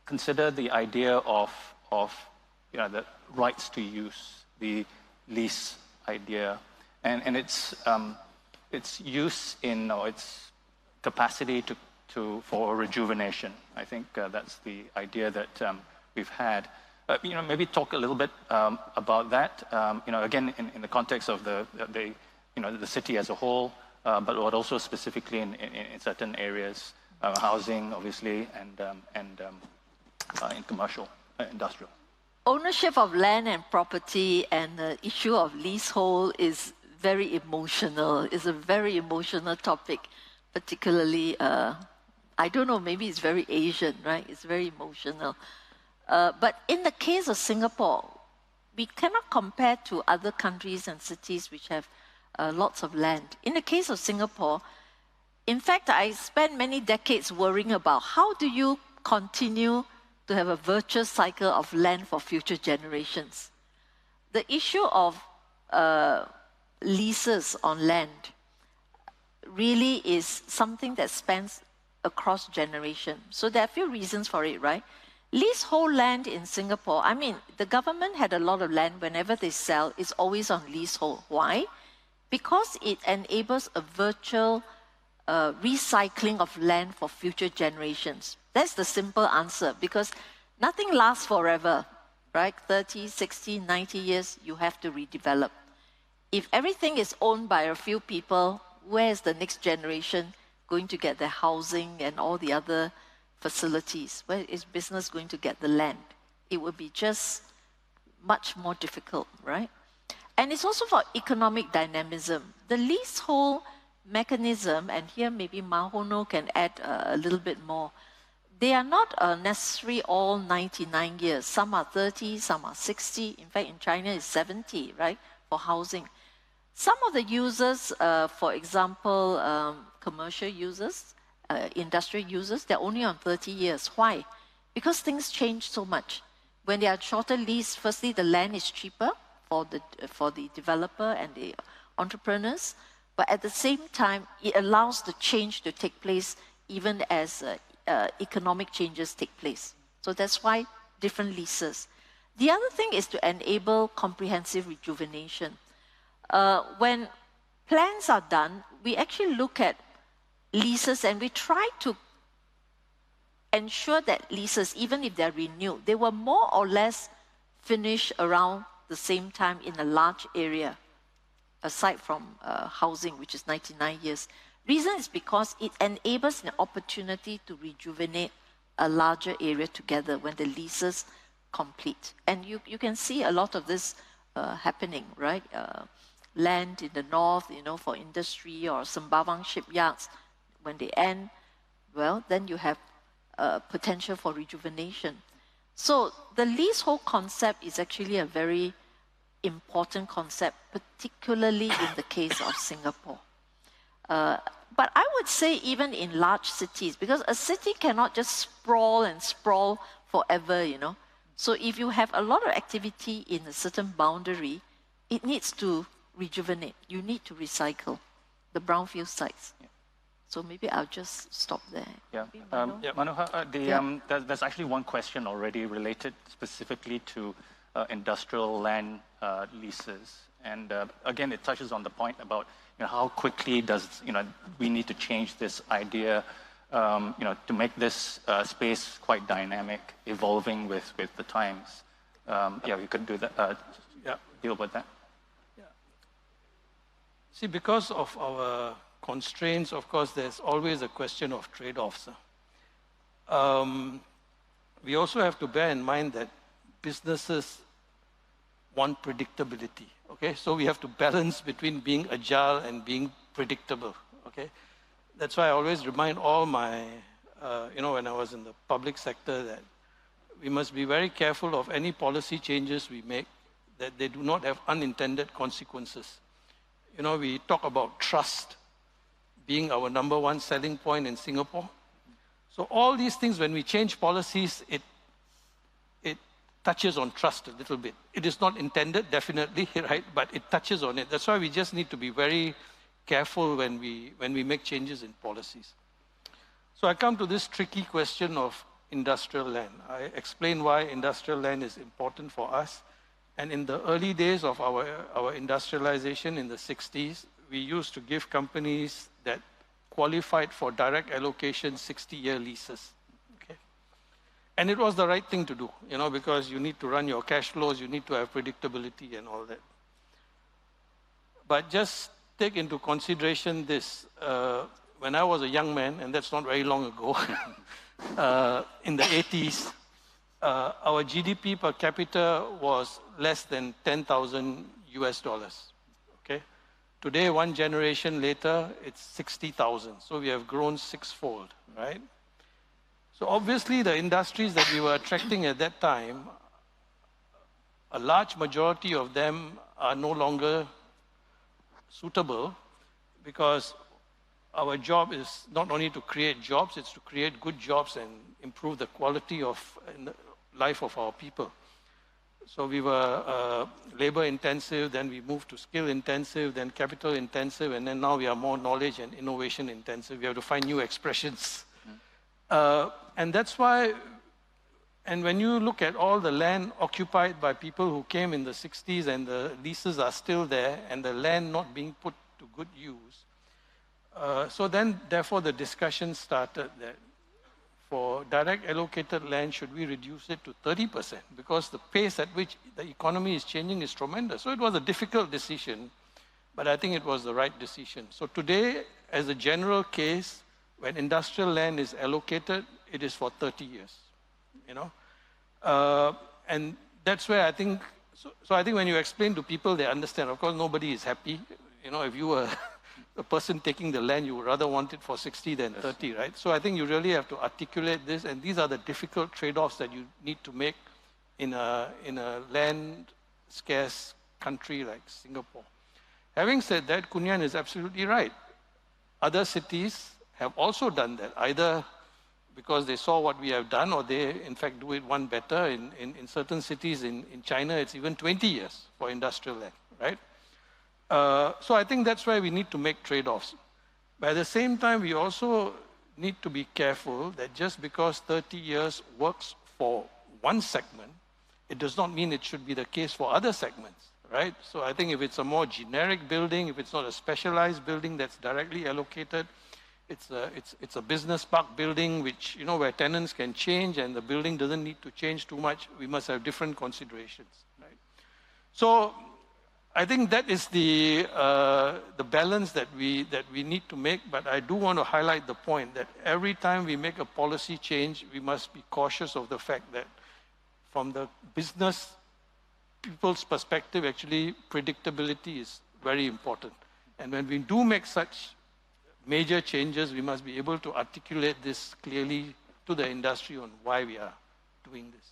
consider the idea of the rights to use, the lease idea, and its use in its capacity for rejuvenation. I think that's the idea that we've had. Maybe talk a little bit about that. Again, in the context of the city as a whole, but also specifically in certain areas, housing, obviously, and in commercial, industrial. Ownership of land and property and the issue of leasehold is very emotional. It's a very emotional topic, particularly, I don't know, maybe it's very Asian, right? It's very emotional. But in the case of Singapore, we cannot compare to other countries and cities which have lots of land. In the case of Singapore, in fact, I spent many decades worrying about how do you continue to have a virtuous cycle of land for future generations. The issue of leases on land really is something that spans across generations. So there are a few reasons for it, right? Leasehold land in Singapore, I mean, the government had a lot of land. Whenever they sell, it's always on leasehold. Why? Because it enables a virtual recycling of land for future generations. That's the simple answer, because nothing lasts forever, right? 30, 60, 90 years, you have to redevelop. If everything is owned by a few people, where is the next generation going to get their housing and all the other facilities? Where is business going to get the land? It would be just much more difficult, right? And it's also for economic dynamism. The leasehold mechanism, and here maybe Mahono can add a little bit more, they are not necessarily all 99 years. Some are 30, some are 60. In fact, in China, it's 70, right, for housing. Some of the users, for example, commercial users, industrial users, they're only on 30 years. Why? Because things change so much. When they are shorter lease, firstly, the land is cheaper for the developer and the entrepreneurs, but at the same time, it allows the change to take place even as economic changes take place. So that's why different leases. The other thing is to enable comprehensive rejuvenation. When plans are done, we actually look at leases and we try to ensure that leases, even if they're renewed, they were more or less finished around the same time in a large area, aside from housing, which is 99 years. Reason is because it enables an opportunity to rejuvenate a larger area together when the leases complete. And you can see a lot of this happening, right? Land in the north, for industry, or Sembawang shipyards, when they end, well, then you have potential for rejuvenation. So the leasehold concept is actually a very important concept, particularly in the case of Singapore. But I would say even in large cities, because a city cannot just sprawl and sprawl forever, So if you have a lot of activity in a certain boundary, it needs to rejuvenate. You need to recycle the brownfield sites. Yeah. So maybe I'll just stop there. Yeah, Manohar, there's actually one question already related specifically to industrial land leases. And again, it touches on the point about how quickly does we need to change this idea to make this space quite dynamic, evolving with the times. We could do that. Deal with that. Yeah. See, because of our constraints, of course, there's always a question of trade-offs. We also have to bear in mind that businesses want predictability. Okay, so we have to balance between being agile and being predictable. Okay, that's why I always remind all my, when I was in the public sector, that we must be very careful of any policy changes we make, that they do not have unintended consequences. We talk about trust being our number one selling point in Singapore. So all these things, when we change policies, it touches on trust a little bit. It is not intended, definitely, right? But it touches on it. That's why we just need to be very careful when we make changes in policies. So I come to this tricky question of, industrial land. I explained why industrial land is important for us. And in the early days of our industrialization in the 60s, we used to give companies that qualified for direct allocation 60-year leases. Okay? And it was the right thing to do, because you need to run your cash flows, you need to have predictability and all that. But just take into consideration this. When I was a young man, and that's not very long ago, in the 80s, our GDP per capita was less than 10,000 US dollars. Okay? Today, one generation later, it's 60,000. So we have grown sixfold, right? So obviously, the industries that we were attracting at that time, a large majority of them are no longer suitable, because our job is not only to create jobs, it's to create good jobs and improve the quality of life of our people. So we were labor intensive, then we moved to skill intensive, then capital intensive, and then now we are more knowledge and innovation intensive. We have to find new expressions. And that's why, and when you look at all the land occupied by people who came in the 60s and the leases are still there and the land not being put to good use, so then therefore the discussion started that for direct allocated land, should we reduce it to 30%? Because the pace at which the economy is changing is tremendous. So it was a difficult decision, but I think it was the right decision. So today, as a general case, when industrial land is allocated, it is for 30 years, and that's where I think, so I think when you explain to people, they understand. Of course, nobody is happy. If you were a person taking the land, you would rather want it for 60 than 30, right? So I think you really have to articulate this, and these are the difficult trade-offs that you need to make in a land-scarce country like Singapore. Having said that, Kuan is absolutely right. Other cities have also done that, either because they saw what we have done, or they, in fact, do it one better. In certain cities in China, it's even 20 years for industrial land, right? So I think that's why we need to make trade-offs. But at the same time, we also need to be careful that just because 30 years works for one segment, it does not mean it should be the case for other segments, right? So I think if it's a more generic building, if it's not a specialized building that's directly allocated, it's a business park building which, where tenants can change and the building doesn't need to change too much, we must have different considerations, right? So I think that is the balance that we need to make, but I do want to highlight the point that every time we make a policy change, we must be cautious of the fact that from the business people's perspective, actually predictability is very important. And when we do make such major changes, we must be able to articulate this clearly to the industry on why we are doing this.